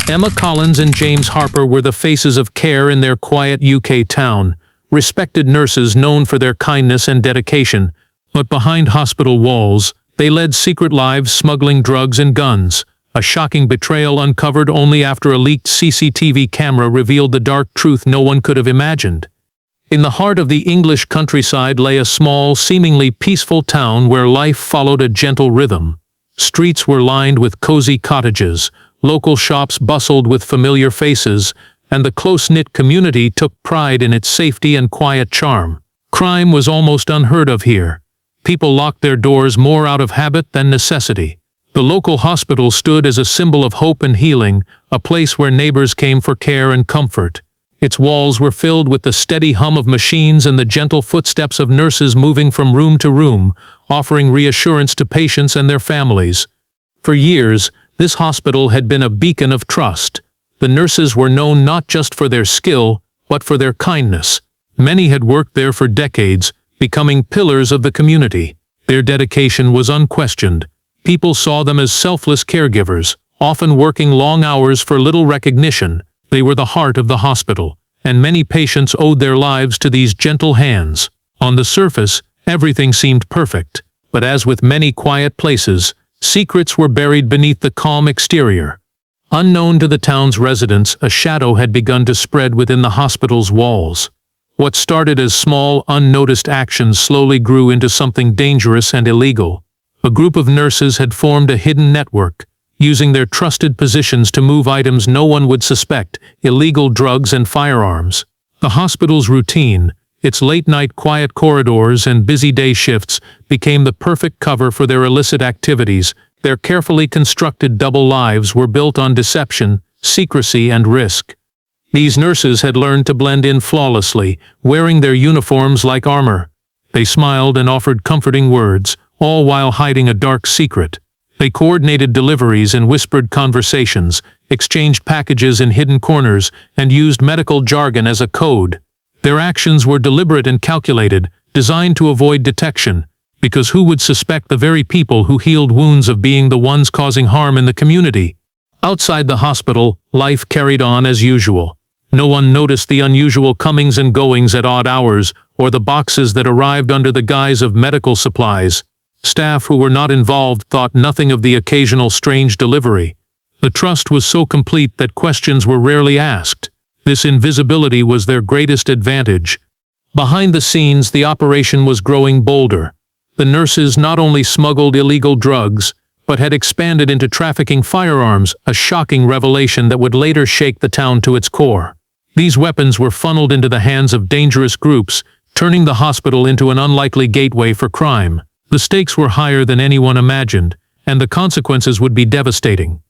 Emma Collins and James Harper were the faces of care in their quiet UK town, respected nurses known for their kindness and dedication, but behind hospital walls, they led secret lives smuggling drugs and guns, a shocking betrayal uncovered only after a leaked CCTV camera revealed the dark truth no one could have imagined. In the heart of the English countryside lay a small, seemingly peaceful town where life followed a gentle rhythm. Streets were lined with cozy cottages, local shops bustled with familiar faces, and the close-knit community took pride in its safety and quiet charm. Crime was almost unheard of here. People locked their doors more out of habit than necessity. The local hospital stood as a symbol of hope and healing, a place where neighbors came for care and comfort. Its walls were filled with the steady hum of machines and the gentle footsteps of nurses moving from room to room, offering reassurance to patients and their families. For years, this hospital had been a beacon of trust. The nurses were known not just for their skill, but for their kindness. Many had worked there for decades, becoming pillars of the community. Their dedication was unquestioned. People saw them as selfless caregivers, often working long hours for little recognition. They were the heart of the hospital, and many patients owed their lives to these gentle hands. On the surface, everything seemed perfect, but as with many quiet places, secrets were buried beneath the calm exterior. Unknown to the town's residents, a shadow had begun to spread within the hospital's walls. What started as small, unnoticed actions slowly grew into something dangerous and illegal. A group of nurses had formed a hidden network, using their trusted positions to move items no one would suspect, illegal drugs and firearms. The hospital's routine, its late-night quiet corridors and busy day shifts, became the perfect cover for their illicit activities. Their carefully constructed double lives were built on deception, secrecy, and risk. These nurses had learned to blend in flawlessly, wearing their uniforms like armor. They smiled and offered comforting words, all while hiding a dark secret. They coordinated deliveries and whispered conversations, exchanged packages in hidden corners, and used medical jargon as a code. Their actions were deliberate and calculated, designed to avoid detection, because who would suspect the very people who healed wounds of being the ones causing harm in the community? Outside the hospital, life carried on as usual. No one noticed the unusual comings and goings at odd hours, or the boxes that arrived under the guise of medical supplies. Staff who were not involved thought nothing of the occasional strange delivery. The trust was so complete that questions were rarely asked. This invisibility was their greatest advantage. Behind the scenes, the operation was growing bolder. The nurses not only smuggled illegal drugs, but had expanded into trafficking firearms, a shocking revelation that would later shake the town to its core. These weapons were funneled into the hands of dangerous groups, turning the hospital into an unlikely gateway for crime. The stakes were higher than anyone imagined, and the consequences would be devastating.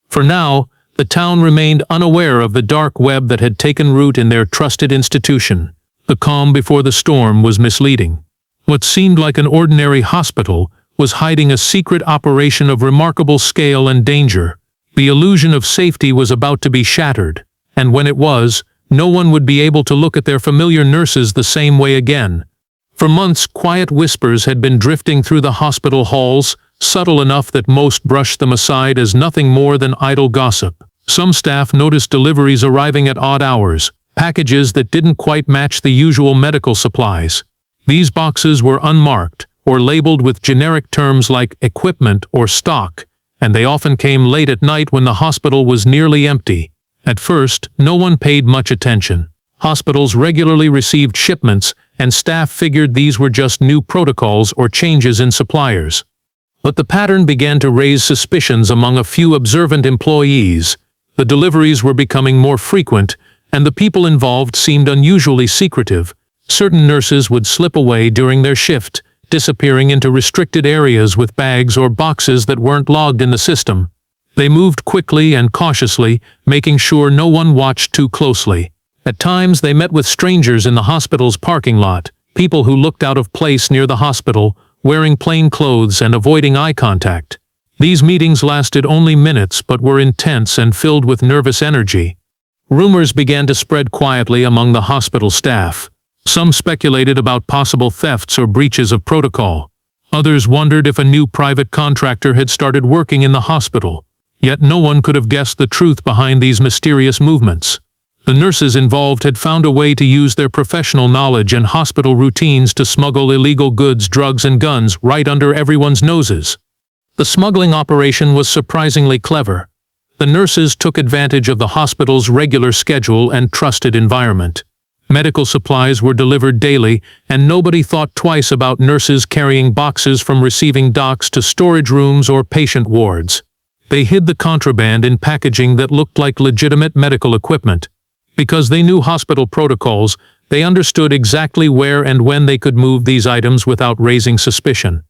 For now, the town remained unaware of the dark web that had taken root in their trusted institution. The calm before the storm was misleading. What seemed like an ordinary hospital was hiding a secret operation of remarkable scale and danger. The illusion of safety was about to be shattered, and when it was, no one would be able to look at their familiar nurses the same way again. For months, quiet whispers had been drifting through the hospital halls, subtle enough that most brushed them aside as nothing more than idle gossip. Some staff noticed deliveries arriving at odd hours, packages that didn't quite match the usual medical supplies. These boxes were unmarked, or labeled with generic terms like equipment or stock, and they often came late at night when the hospital was nearly empty. At first, no one paid much attention. Hospitals regularly received shipments, and staff figured these were just new protocols or changes in suppliers. But the pattern began to raise suspicions among a few observant employees. The deliveries were becoming more frequent, and the people involved seemed unusually secretive. Certain nurses would slip away during their shift, disappearing into restricted areas with bags or boxes that weren't logged in the system. They moved quickly and cautiously, making sure no one watched too closely. At times they met with strangers in the hospital's parking lot, people who looked out of place near the hospital, wearing plain clothes and avoiding eye contact. These meetings lasted only minutes but were intense and filled with nervous energy. Rumors began to spread quietly among the hospital staff. Some speculated about possible thefts or breaches of protocol. Others wondered if a new private contractor had started working in the hospital. Yet no one could have guessed the truth behind these mysterious movements. The nurses involved had found a way to use their professional knowledge and hospital routines to smuggle illegal goods, drugs, and guns right under everyone's noses. The smuggling operation was surprisingly clever. The nurses took advantage of the hospital's regular schedule and trusted environment. Medical supplies were delivered daily, and nobody thought twice about nurses carrying boxes from receiving docks to storage rooms or patient wards. They hid the contraband in packaging that looked like legitimate medical equipment. Because they knew hospital protocols, they understood exactly where and when they could move these items without raising suspicion.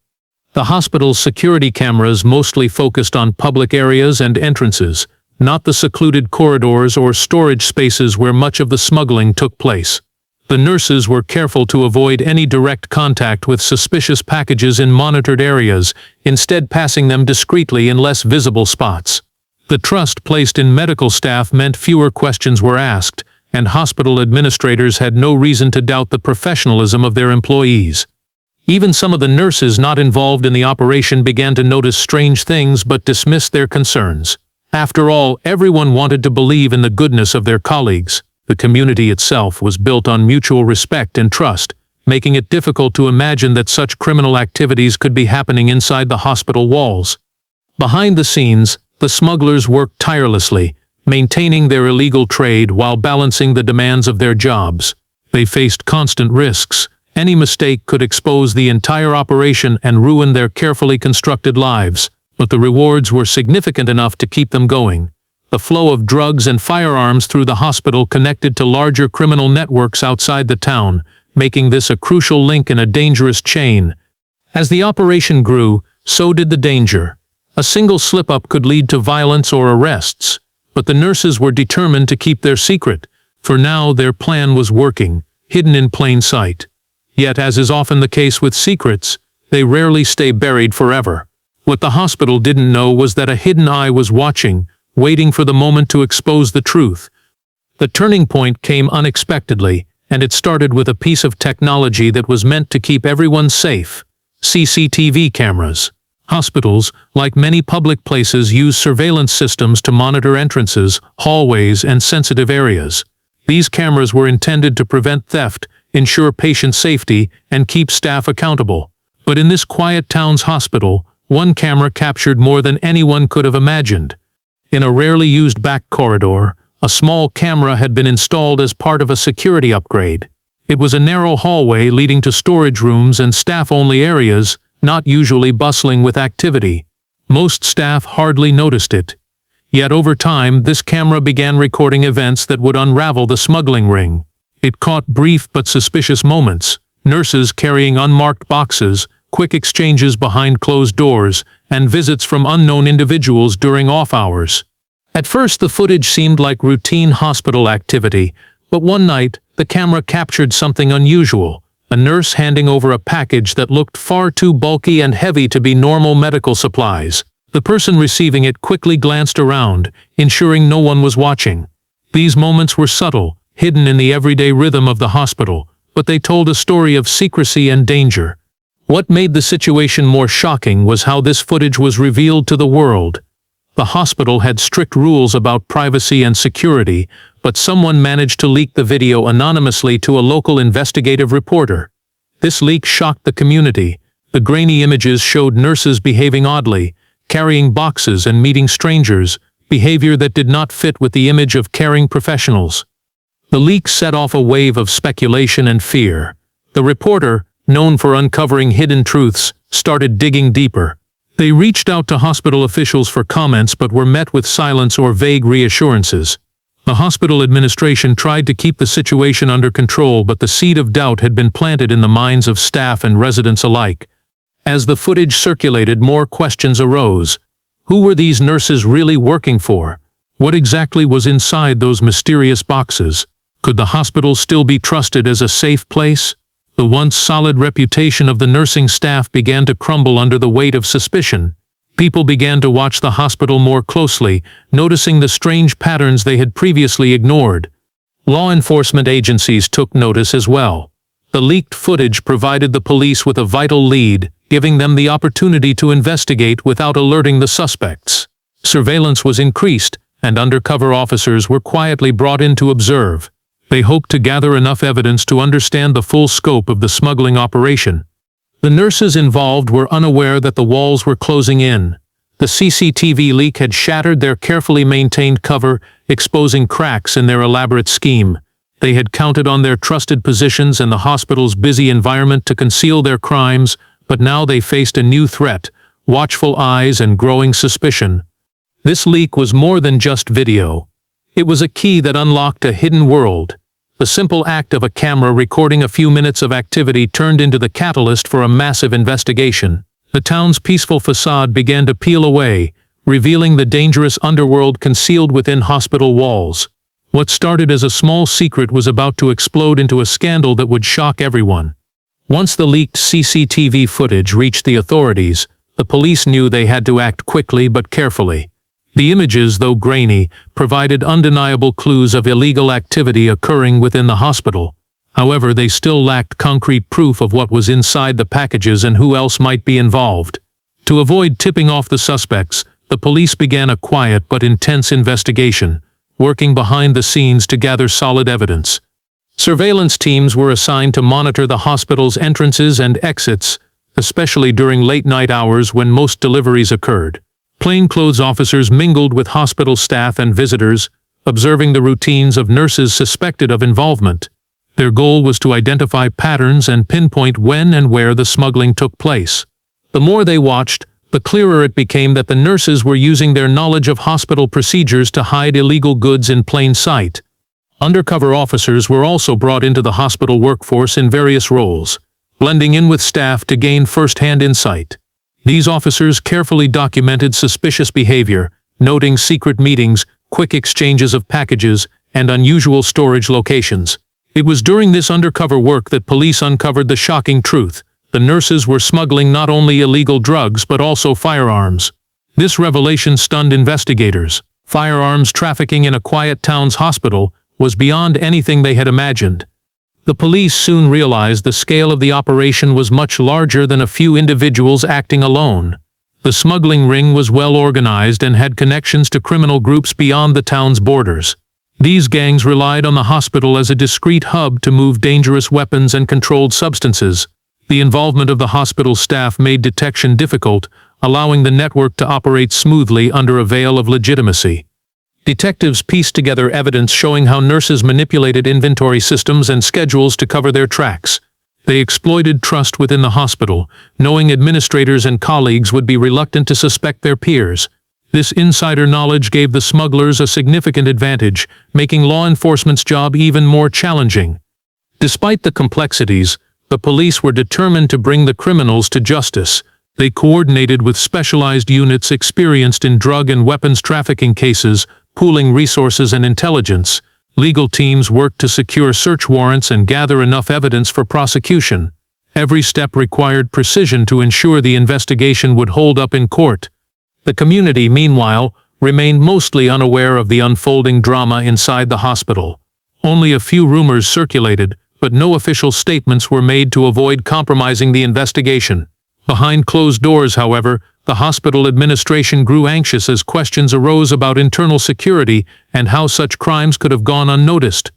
The hospital's security cameras mostly focused on public areas and entrances, not the secluded corridors or storage spaces where much of the smuggling took place. The nurses were careful to avoid any direct contact with suspicious packages in monitored areas, instead passing them discreetly in less visible spots. The trust placed in medical staff meant fewer questions were asked, and hospital administrators had no reason to doubt the professionalism of their employees. Even some of the nurses not involved in the operation began to notice strange things but dismissed their concerns. After all, everyone wanted to believe in the goodness of their colleagues. The community itself was built on mutual respect and trust, making it difficult to imagine that such criminal activities could be happening inside the hospital walls. Behind the scenes, the smugglers worked tirelessly, maintaining their illegal trade while balancing the demands of their jobs. They faced constant risks. Any mistake could expose the entire operation and ruin their carefully constructed lives, but the rewards were significant enough to keep them going. The flow of drugs and firearms through the hospital connected to larger criminal networks outside the town, making this a crucial link in a dangerous chain. As the operation grew, so did the danger. A single slip-up could lead to violence or arrests, but the nurses were determined to keep their secret. For now, their plan was working, hidden in plain sight. Yet, as is often the case with secrets, they rarely stay buried forever. What the hospital didn't know was that a hidden eye was watching, waiting for the moment to expose the truth. The turning point came unexpectedly, and it started with a piece of technology that was meant to keep everyone safe: CCTV cameras. Hospitals, like many public places, use surveillance systems to monitor entrances, hallways, and sensitive areas. These cameras were intended to prevent theft, ensure patient safety, and keep staff accountable. But in this quiet town's hospital, one camera captured more than anyone could have imagined. In a rarely used back corridor, a small camera had been installed as part of a security upgrade. It was a narrow hallway leading to storage rooms and staff-only areas, not usually bustling with activity. Most staff hardly noticed it. Yet over time, this camera began recording events that would unravel the smuggling ring. It caught brief but suspicious moments: nurses carrying unmarked boxes, quick exchanges behind closed doors, and visits from unknown individuals during off-hours. At first, the footage seemed like routine hospital activity, but one night, the camera captured something unusual: a nurse handing over a package that looked far too bulky and heavy to be normal medical supplies. The person receiving it quickly glanced around, ensuring no one was watching. These moments were subtle, hidden in the everyday rhythm of the hospital, but they told a story of secrecy and danger. What made the situation more shocking was how this footage was revealed to the world. The hospital had strict rules about privacy and security, but someone managed to leak the video anonymously to a local investigative reporter. This leak shocked the community. The grainy images showed nurses behaving oddly, carrying boxes and meeting strangers, behavior that did not fit with the image of caring professionals. The leak set off a wave of speculation and fear. The reporter, known for uncovering hidden truths, started digging deeper. They reached out to hospital officials for comments but were met with silence or vague reassurances. The hospital administration tried to keep the situation under control, but the seed of doubt had been planted in the minds of staff and residents alike. As the footage circulated, more questions arose. Who were these nurses really working for? What exactly was inside those mysterious boxes? Could the hospital still be trusted as a safe place? The once solid reputation of the nursing staff began to crumble under the weight of suspicion. People began to watch the hospital more closely, noticing the strange patterns they had previously ignored. Law enforcement agencies took notice as well. The leaked footage provided the police with a vital lead, giving them the opportunity to investigate without alerting the suspects. Surveillance was increased, and undercover officers were quietly brought in to observe. They hoped to gather enough evidence to understand the full scope of the smuggling operation. The nurses involved were unaware that the walls were closing in. The CCTV leak had shattered their carefully maintained cover, exposing cracks in their elaborate scheme. They had counted on their trusted positions and the hospital's busy environment to conceal their crimes, but now they faced a new threat: watchful eyes and growing suspicion. This leak was more than just video. It was a key that unlocked a hidden world. The simple act of a camera recording a few minutes of activity turned into the catalyst for a massive investigation. The town's peaceful facade began to peel away, revealing the dangerous underworld concealed within hospital walls. What started as a small secret was about to explode into a scandal that would shock everyone. Once the leaked CCTV footage reached the authorities, the police knew they had to act quickly but carefully. The images, though grainy, provided undeniable clues of illegal activity occurring within the hospital. However, they still lacked concrete proof of what was inside the packages and who else might be involved. To avoid tipping off the suspects, the police began a quiet but intense investigation, working behind the scenes to gather solid evidence. Surveillance teams were assigned to monitor the hospital's entrances and exits, especially during late-night hours when most deliveries occurred. Plainclothes officers mingled with hospital staff and visitors, observing the routines of nurses suspected of involvement. Their goal was to identify patterns and pinpoint when and where the smuggling took place. The more they watched, the clearer it became that the nurses were using their knowledge of hospital procedures to hide illegal goods in plain sight. Undercover officers were also brought into the hospital workforce in various roles, blending in with staff to gain first-hand insight. These officers carefully documented suspicious behavior, noting secret meetings, quick exchanges of packages, and unusual storage locations. It was during this undercover work that police uncovered the shocking truth: the nurses were smuggling not only illegal drugs but also firearms. This revelation stunned investigators. Firearms trafficking in a quiet town's hospital was beyond anything they had imagined. The police soon realized the scale of the operation was much larger than a few individuals acting alone. The smuggling ring was well organized and had connections to criminal groups beyond the town's borders. These gangs relied on the hospital as a discreet hub to move dangerous weapons and controlled substances. The involvement of the hospital staff made detection difficult, allowing the network to operate smoothly under a veil of legitimacy. Detectives pieced together evidence showing how nurses manipulated inventory systems and schedules to cover their tracks. They exploited trust within the hospital, knowing administrators and colleagues would be reluctant to suspect their peers. This insider knowledge gave the smugglers a significant advantage, making law enforcement's job even more challenging. Despite the complexities, the police were determined to bring the criminals to justice. They coordinated with specialized units experienced in drug and weapons trafficking cases, pooling resources and intelligence. Legal teams worked to secure search warrants and gather enough evidence for prosecution. Every step required precision to ensure the investigation would hold up in court. The community, meanwhile, remained mostly unaware of the unfolding drama inside the hospital. Only a few rumors circulated, but no official statements were made to avoid compromising the investigation. Behind closed doors, however, the hospital administration grew anxious as questions arose about internal security and how such crimes could have gone unnoticed.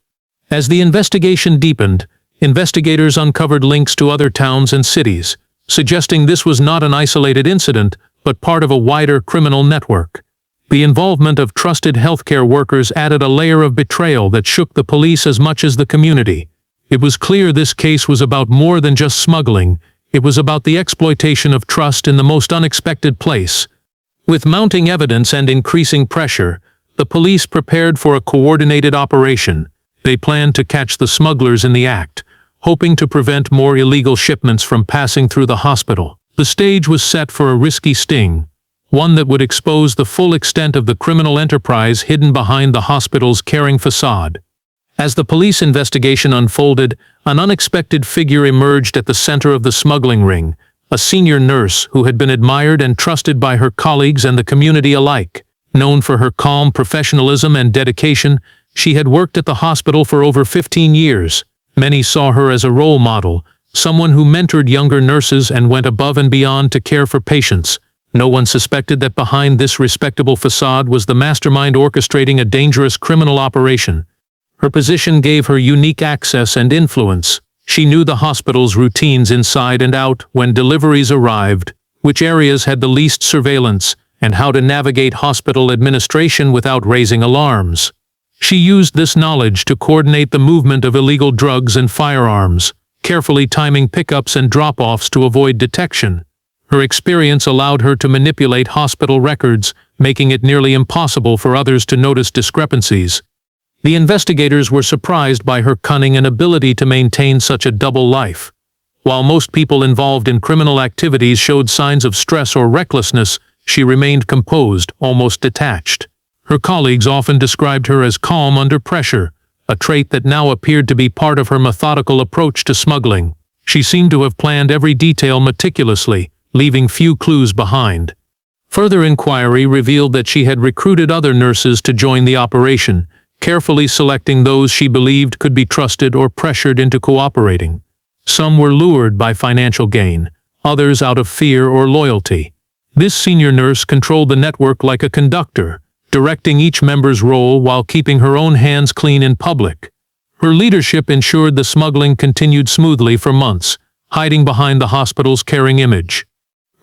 As the investigation deepened, investigators uncovered links to other towns and cities, suggesting this was not an isolated incident, but part of a wider criminal network. The involvement of trusted healthcare workers added a layer of betrayal that shook the police as much as the community. It was clear this case was about more than just smuggling. It was about the exploitation of trust in the most unexpected place. With mounting evidence and increasing pressure, the police prepared for a coordinated operation. They planned to catch the smugglers in the act, hoping to prevent more illegal shipments from passing through the hospital. The stage was set for a risky sting, one that would expose the full extent of the criminal enterprise hidden behind the hospital's caring facade. As the police investigation unfolded, an unexpected figure emerged at the center of the smuggling ring, a senior nurse who had been admired and trusted by her colleagues and the community alike. Known for her calm professionalism and dedication, she had worked at the hospital for over 15 years. Many saw her as a role model, someone who mentored younger nurses and went above and beyond to care for patients. No one suspected that behind this respectable facade was the mastermind orchestrating a dangerous criminal operation. Her position gave her unique access and influence. She knew the hospital's routines inside and out, when deliveries arrived, which areas had the least surveillance, and how to navigate hospital administration without raising alarms. She used this knowledge to coordinate the movement of illegal drugs and firearms, carefully timing pickups and drop-offs to avoid detection. Her experience allowed her to manipulate hospital records, making it nearly impossible for others to notice discrepancies. The investigators were surprised by her cunning and ability to maintain such a double life. While most people involved in criminal activities showed signs of stress or recklessness, she remained composed, almost detached. Her colleagues often described her as calm under pressure, a trait that now appeared to be part of her methodical approach to smuggling. She seemed to have planned every detail meticulously, leaving few clues behind. Further inquiry revealed that she had recruited other nurses to join the operation, carefully selecting those she believed could be trusted or pressured into cooperating. Some were lured by financial gain, others out of fear or loyalty. This senior nurse controlled the network like a conductor, directing each member's role while keeping her own hands clean in public. Her leadership ensured the smuggling continued smoothly for months, hiding behind the hospital's caring image.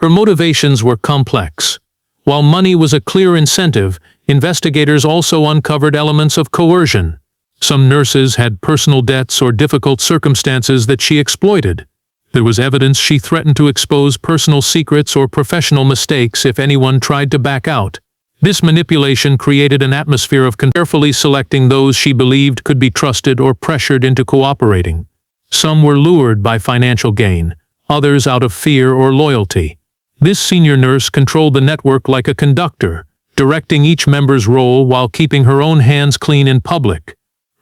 Her motivations were complex. While money was a clear incentive, investigators also uncovered elements of coercion. Some nurses had personal debts or difficult circumstances that she exploited. There was evidence she threatened to expose personal secrets or professional mistakes if anyone tried to back out. This manipulation created an atmosphere of carefully selecting those she believed could be trusted or pressured into cooperating. Some were lured by financial gain, others out of fear or loyalty. This senior nurse controlled the network like a conductor, directing each member's role while keeping her own hands clean in public.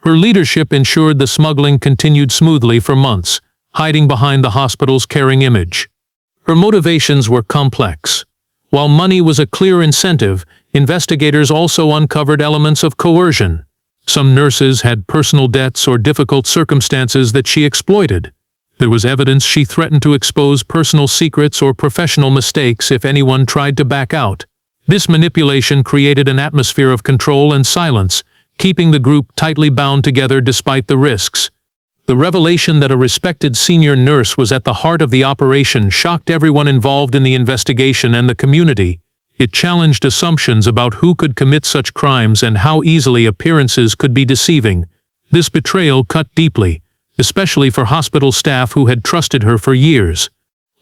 Her leadership ensured the smuggling continued smoothly for months, hiding behind the hospital's caring image. Her motivations were complex. While money was a clear incentive, investigators also uncovered elements of coercion. Some nurses had personal debts or difficult circumstances that she exploited. There was evidence she threatened to expose personal secrets or professional mistakes if anyone tried to back out. This manipulation created an atmosphere of control and silence, keeping the group tightly bound together despite the risks. The revelation that a respected senior nurse was at the heart of the operation shocked everyone involved in the investigation and the community. It challenged assumptions about who could commit such crimes and how easily appearances could be deceiving. This betrayal cut deeply, especially for hospital staff who had trusted her for years.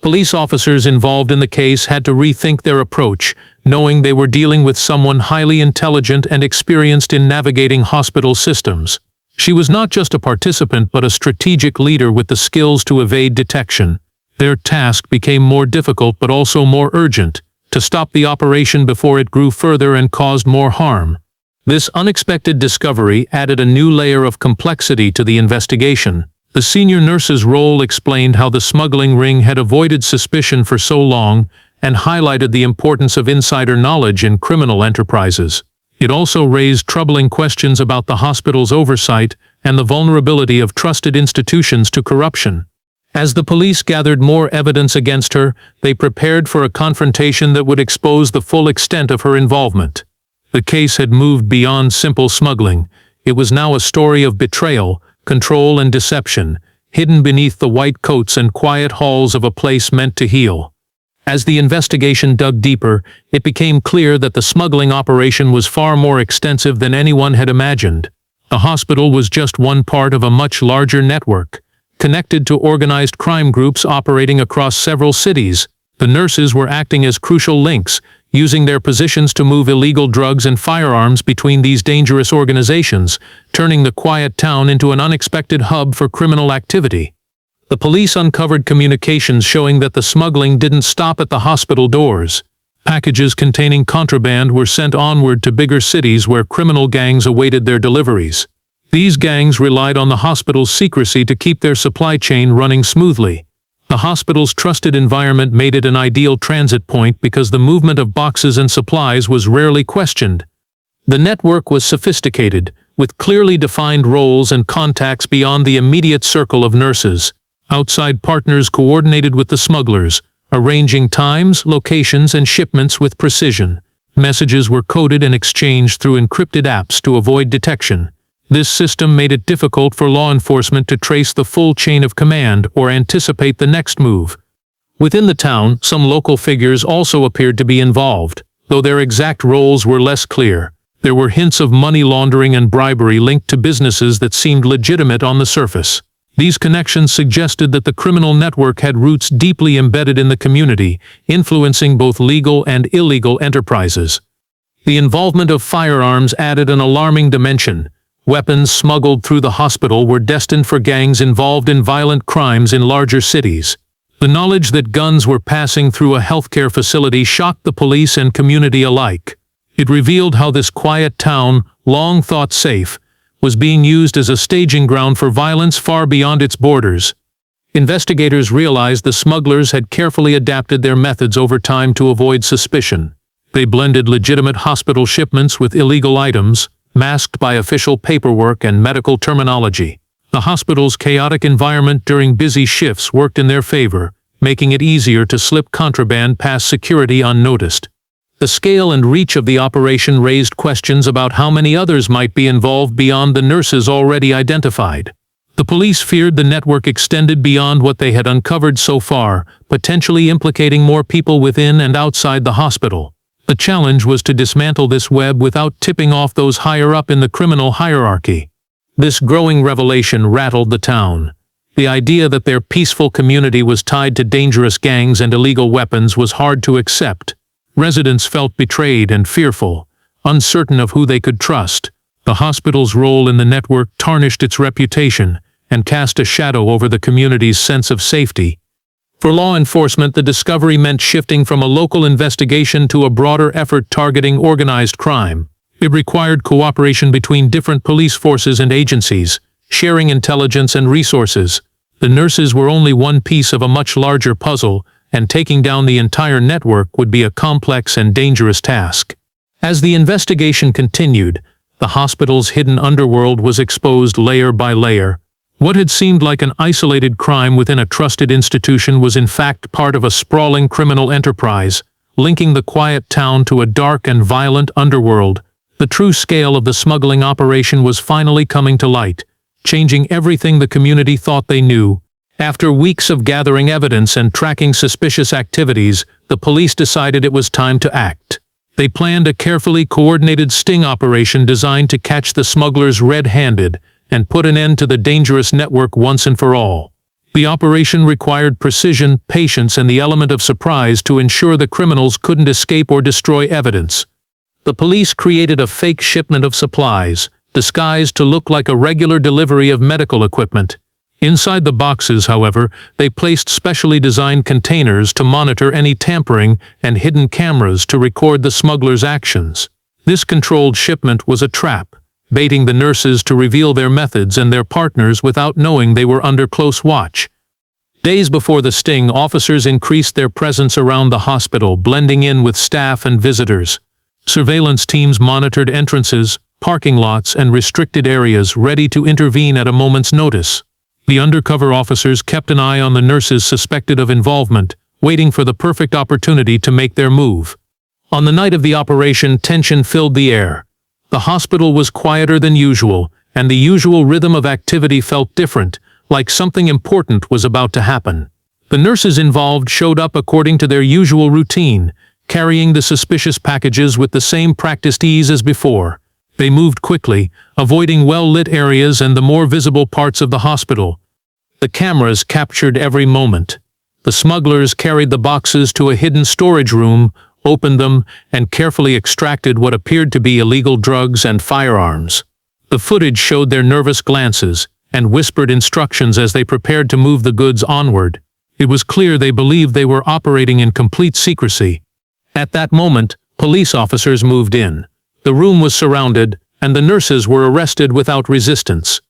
Police officers involved in the case had to rethink their approach, knowing they were dealing with someone highly intelligent and experienced in navigating hospital systems. She was not just a participant but a strategic leader with the skills to evade detection. Their task became more difficult but also more urgent, to stop the operation before it grew further and caused more harm. This unexpected discovery added a new layer of complexity to the investigation. The senior nurse's role explained how the smuggling ring had avoided suspicion for so long and highlighted the importance of insider knowledge in criminal enterprises. It also raised troubling questions about the hospital's oversight and the vulnerability of trusted institutions to corruption. As the police gathered more evidence against her, they prepared for a confrontation that would expose the full extent of her involvement. The case had moved beyond simple smuggling. It was now a story of betrayal, control and deception, hidden beneath the white coats and quiet halls of a place meant to heal. As the investigation dug deeper, it became clear that the smuggling operation was far more extensive than anyone had imagined. The hospital was just one part of a much larger network, connected to organized crime groups operating across several cities. The nurses were acting as crucial links, using their positions to move illegal drugs and firearms between these dangerous organizations, turning the quiet town into an unexpected hub for criminal activity. The police uncovered communications showing that the smuggling didn't stop at the hospital doors. Packages containing contraband were sent onward to bigger cities where criminal gangs awaited their deliveries. These gangs relied on the hospital's secrecy to keep their supply chain running smoothly. The hospital's trusted environment made it an ideal transit point because the movement of boxes and supplies was rarely questioned. The network was sophisticated, with clearly defined roles and contacts beyond the immediate circle of nurses. Outside partners coordinated with the smugglers, arranging times, locations, and shipments with precision. Messages were coded and exchanged through encrypted apps to avoid detection. This system made it difficult for law enforcement to trace the full chain of command or anticipate the next move. Within the town, some local figures also appeared to be involved, though their exact roles were less clear. There were hints of money laundering and bribery linked to businesses that seemed legitimate on the surface. These connections suggested that the criminal network had roots deeply embedded in the community, influencing both legal and illegal enterprises. The involvement of firearms added an alarming dimension. Weapons smuggled through the hospital were destined for gangs involved in violent crimes in larger cities. The knowledge that guns were passing through a healthcare facility shocked the police and community alike. It revealed how this quiet town, long thought safe, was being used as a staging ground for violence far beyond its borders. Investigators realized the smugglers had carefully adapted their methods over time to avoid suspicion. They blended legitimate hospital shipments with illegal items, masked by official paperwork and medical terminology. The hospital's chaotic environment during busy shifts worked in their favor, making it easier to slip contraband past security unnoticed. The scale and reach of the operation raised questions about how many others might be involved beyond the nurses already identified. The police feared the network extended beyond what they had uncovered so far, potentially implicating more people within and outside the hospital. The challenge was to dismantle this web without tipping off those higher up in the criminal hierarchy. This growing revelation rattled the town. The idea that their peaceful community was tied to dangerous gangs and illegal weapons was hard to accept. Residents felt betrayed and fearful, uncertain of who they could trust. The hospital's role in the network tarnished its reputation and cast a shadow over the community's sense of safety. For law enforcement, the discovery meant shifting from a local investigation to a broader effort targeting organized crime. It required cooperation between different police forces and agencies, sharing intelligence and resources. The nurses were only one piece of a much larger puzzle, and taking down the entire network would be a complex and dangerous task. As the investigation continued, the hospital's hidden underworld was exposed layer by layer. What had seemed like an isolated crime within a trusted institution was in fact part of a sprawling criminal enterprise, linking the quiet town to a dark and violent underworld. The true scale of the smuggling operation was finally coming to light, changing everything the community thought they knew. After weeks of gathering evidence and tracking suspicious activities, the police decided it was time to act. They planned a carefully coordinated sting operation designed to catch the smugglers red-handed and put an end to the dangerous network once and for all. The operation required precision, patience, and the element of surprise to ensure the criminals couldn't escape or destroy evidence. The police created a fake shipment of supplies, disguised to look like a regular delivery of medical equipment. Inside the boxes, however, they placed specially designed containers to monitor any tampering and hidden cameras to record the smugglers' actions. This controlled shipment was a trap, baiting the nurses to reveal their methods and their partners without knowing they were under close watch. Days before the sting, officers increased their presence around the hospital, blending in with staff and visitors. Surveillance teams monitored entrances, parking lots, and restricted areas, ready to intervene at a moment's notice. The undercover officers kept an eye on the nurses suspected of involvement, waiting for the perfect opportunity to make their move. On the night of the operation, tension filled the air. The hospital was quieter than usual, and the usual rhythm of activity felt different, like something important was about to happen. The nurses involved showed up according to their usual routine, carrying the suspicious packages with the same practiced ease as before. They moved quickly, avoiding well-lit areas and the more visible parts of the hospital. The cameras captured every moment. The smugglers carried the boxes to a hidden storage room, opened them, and carefully extracted what appeared to be illegal drugs and firearms. The footage showed their nervous glances and whispered instructions as they prepared to move the goods onward. It was clear they believed they were operating in complete secrecy. At that moment, police officers moved in. The room was surrounded, and the nurses were arrested without resistance.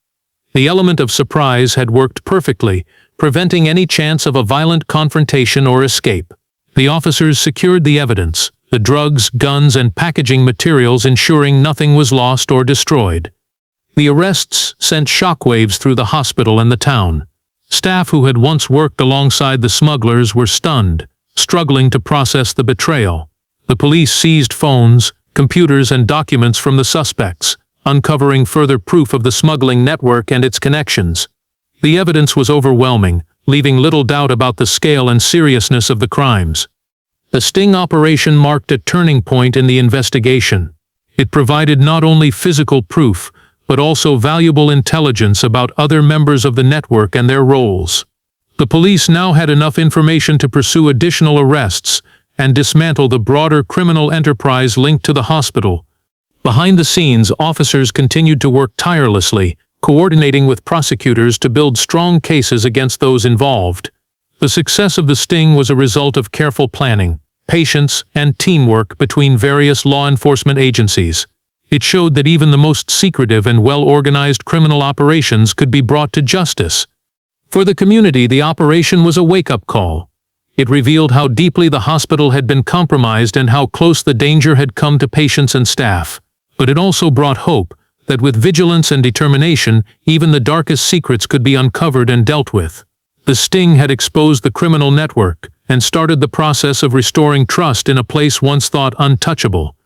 The element of surprise had worked perfectly, preventing any chance of a violent confrontation or escape. The officers secured the evidence, the drugs, guns, and packaging materials, ensuring nothing was lost or destroyed. The arrests sent shockwaves through the hospital and the town. Staff who had once worked alongside the smugglers were stunned. struggling to process the betrayal. The police seized phones, computers, and documents from the suspects, uncovering further proof of the smuggling network and its connections. The evidence was overwhelming, leaving little doubt about the scale and seriousness of the crimes. The sting operation marked a turning point in the investigation. It provided not only physical proof, but also valuable intelligence about other members of the network and their roles. The police now had enough information to pursue additional arrests and dismantle the broader criminal enterprise linked to the hospital. Behind the scenes, officers continued to work tirelessly, coordinating with prosecutors to build strong cases against those involved. The success of the sting was a result of careful planning, patience, and teamwork between various law enforcement agencies. It showed that even the most secretive and well-organized criminal operations could be brought to justice. For the community, the operation was a wake-up call. It revealed how deeply the hospital had been compromised and how close the danger had come to patients and staff. But it also brought hope that with vigilance and determination, even the darkest secrets could be uncovered and dealt with. The sting had exposed the criminal network and started the process of restoring trust in a place once thought untouchable.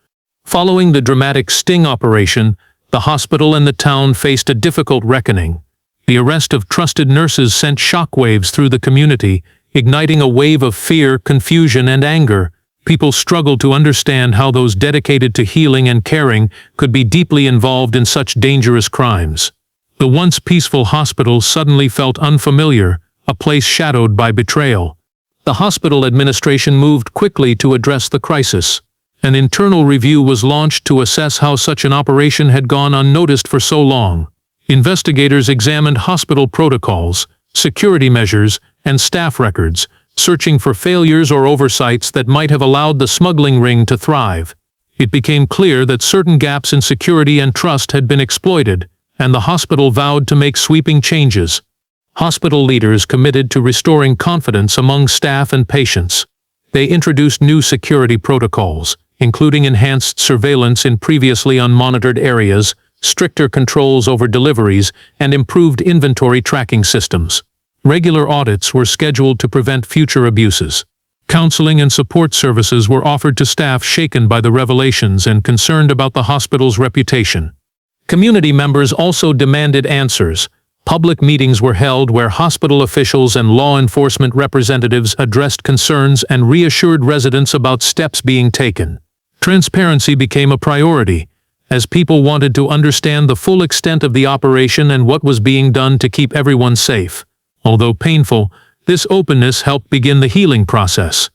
Following the dramatic sting operation, the hospital and the town faced a difficult reckoning. The arrest of trusted nurses sent shockwaves through the community, igniting a wave of fear, confusion, and anger. People struggled to understand how those dedicated to healing and caring could be deeply involved in such dangerous crimes. The once peaceful hospital suddenly felt unfamiliar, a place shadowed by betrayal. The hospital administration moved quickly to address the crisis. An internal review was launched to assess how such an operation had gone unnoticed for so long. Investigators examined hospital protocols, security measures, and staff records, searching for failures or oversights that might have allowed the smuggling ring to thrive. It became clear that certain gaps in security and trust had been exploited, and the hospital vowed to make sweeping changes. Hospital leaders committed to restoring confidence among staff and patients. They introduced new security protocols, including enhanced surveillance in previously unmonitored areas, stricter controls over deliveries, and improved inventory tracking systems. Regular audits were scheduled to prevent future abuses. Counseling and support services were offered to staff shaken by the revelations and concerned about the hospital's reputation. Community members also demanded answers. Public meetings were held where hospital officials and law enforcement representatives addressed concerns and reassured residents about steps being taken. Transparency became a priority, as people wanted to understand the full extent of the operation and what was being done to keep everyone safe. Although painful, this openness helped begin the healing process.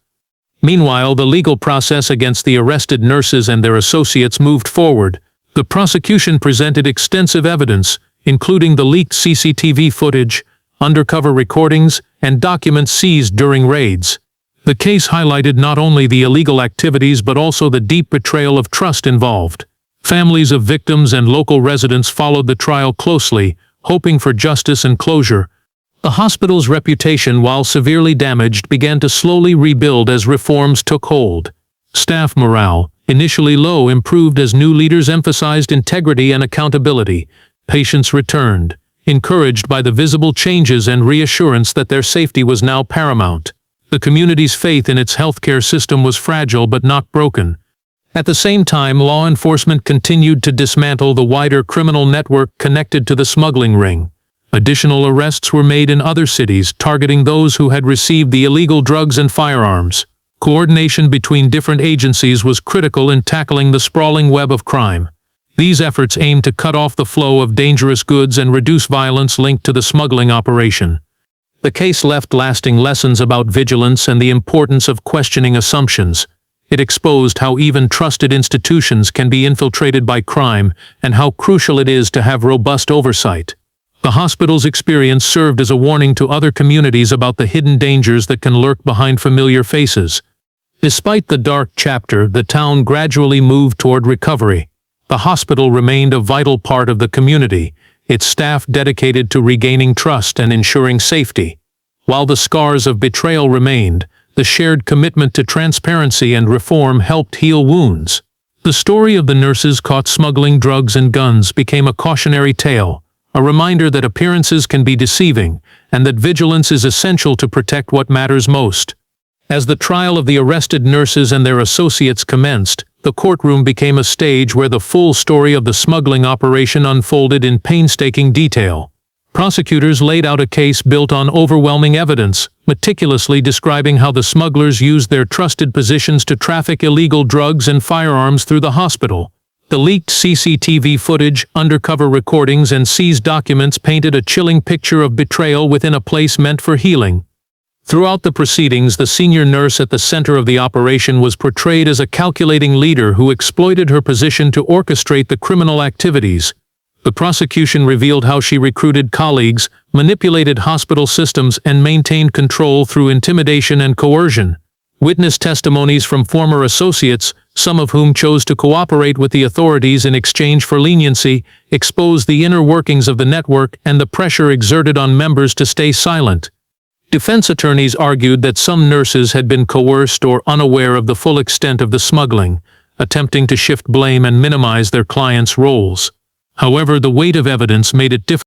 Meanwhile, the legal process against the arrested nurses and their associates moved forward. The prosecution presented extensive evidence, including the leaked CCTV footage, undercover recordings, and documents seized during raids. The case highlighted not only the illegal activities but also the deep betrayal of trust involved. Families of victims and local residents followed the trial closely, hoping for justice and closure. The hospital's reputation, while severely damaged, began to slowly rebuild as reforms took hold. Staff morale, initially low, improved as new leaders emphasized integrity and accountability. Patients returned, encouraged by the visible changes and reassurance that their safety was now paramount. The community's faith in its healthcare system was fragile but not broken. At the same time, law enforcement continued to dismantle the wider criminal network connected to the smuggling ring. Additional arrests were made in other cities, targeting those who had received the illegal drugs and firearms. Coordination between different agencies was critical in tackling the sprawling web of crime. These efforts aimed to cut off the flow of dangerous goods and reduce violence linked to the smuggling operation. The case left lasting lessons about vigilance and the importance of questioning assumptions. It exposed how even trusted institutions can be infiltrated by crime and how crucial it is to have robust oversight. The hospital's experience served as a warning to other communities about the hidden dangers that can lurk behind familiar faces. Despite the dark chapter, the town gradually moved toward recovery. The hospital remained a vital part of the community, its staff dedicated to regaining trust and ensuring safety. While the scars of betrayal remained, the shared commitment to transparency and reform helped heal wounds. The story of the nurses caught smuggling drugs and guns became a cautionary tale, a reminder that appearances can be deceiving, and that vigilance is essential to protect what matters most. As the trial of the arrested nurses and their associates commenced, the courtroom became a stage where the full story of the smuggling operation unfolded in painstaking detail. Prosecutors laid out a case built on overwhelming evidence, meticulously describing how the smugglers used their trusted positions to traffic illegal drugs and firearms through the hospital. The leaked CCTV footage, undercover recordings, and seized documents painted a chilling picture of betrayal within a place meant for healing. Throughout the proceedings, the senior nurse at the center of the operation was portrayed as a calculating leader who exploited her position to orchestrate the criminal activities. The prosecution revealed how she recruited colleagues, manipulated hospital systems, and maintained control through intimidation and coercion. Witness testimonies from former associates, some of whom chose to cooperate with the authorities in exchange for leniency, exposed the inner workings of the network and the pressure exerted on members to stay silent. Defense attorneys argued that some nurses had been coerced or unaware of the full extent of the smuggling, attempting to shift blame and minimize their clients' roles. However, the weight of evidence made it difficult